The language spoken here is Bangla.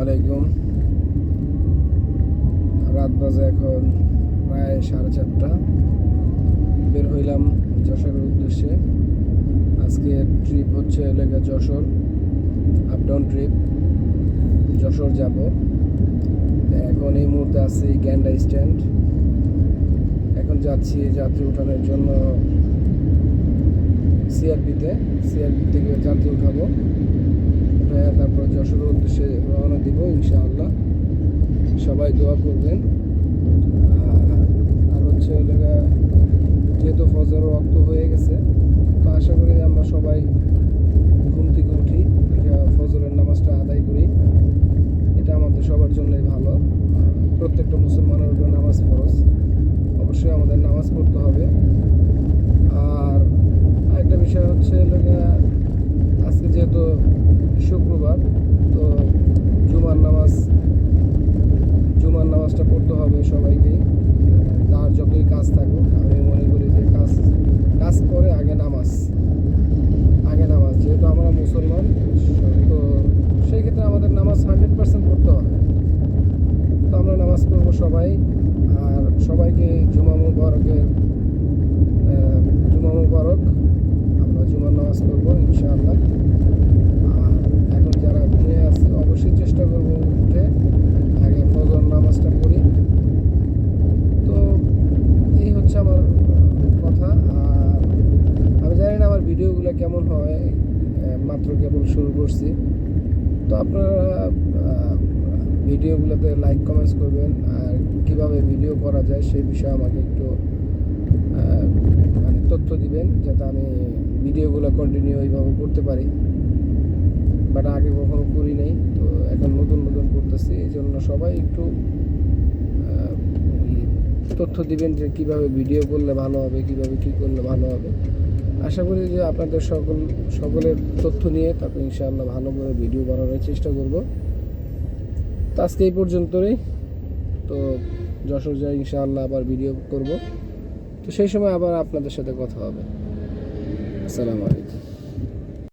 আলাইকুম। রাত বাজে এখন প্রায় 4:30। বের হইলাম যশোরের উদ্দেশ্যে। আজকে ট্রিপ হচ্ছে এলাকা Jessore, up down trip. Jessore যাব। এখন এই মুহূর্তে আছি গ্যান্ডা স্ট্যান্ড। এখন যাচ্ছি যাত্রী উঠানোর জন্য সিআরপি থেকে যাত্রী উঠাবো। তারপর যশোরের উদ্দেশ্যে রওনা দিব ইনশাআল্লাহ। সবাই দোয়া করবেন। আর হচ্ছে যেহেতু ফজর রক্ত হয়ে গেছে, তো আশা করি আমরা সবাই ঘুম থেকে উঠি, ফজরের নামাজটা আদায় করি। এটা আমাদের সবার জন্যই ভালো। প্রত্যেকটা মুসলমানের উপর নামাজ ফরজ, অবশ্যই আমাদের নামাজ পড়তে হবে। আর একটা বিষয় হচ্ছে আজকে যেহেতু শুক্রবার, তো জুমার নামাজটা পড়তে হবে সবাইকেই। তার যতই কাজ থাকুক, আমি মনে করি যে কাজ করে আগে নামাজ। যেহেতু আমরা মুসলমান, তো সেই ক্ষেত্রে আমাদের নামাজ 100% পড়তে হবে। তো আমরা নামাজ পড়বো সবাই। আর সবাইকে জুমা মুবারক। আমরা জুমার নামাজ পড়বো ইনশাআল্লাহ। আর এখন যারা ঘুমিয়ে আছে, অবশ্যই চেষ্টা করবো উঠে আগে ফজর নামাজটা পড়ি। তো এই হচ্ছে আমার কথা। আর আমি জানি না আমার ভিডিওগুলো কেমন হয়, মাত্র কেবল শুরু করছি। তো আপনারা ভিডিওগুলোতে লাইক কমেন্টস করবেন, আর কিভাবে ভিডিও করা যায় সেই বিষয়ে আমাকে একটু তথ্য দিবেন, যাতে আমি ভিডিওগুলো কন্টিনিউ এইভাবে করতে পারি। বাট আগে কখনো করি নাই, তো এখন নতুন করতেছি। এই জন্য সবাই একটু তথ্য দিবেন যে কিভাবে ভিডিও করলে ভালো হবে, কিভাবে কি করলে ভালো হবে। আশা করি যে আপনাদের সকলের তথ্য নিয়ে তারপর ইনশাআল্লাহ ভালো করে ভিডিও বানানোর চেষ্টা করব। তো আজকে এই পর্যন্তই। তো যশোর যাই ইনশাআল্লাহ আবার ভিডিও করব। তো সেই সময় আবার আপনাদের সাথে কথা হবে। আসসালামু আলাইকুম।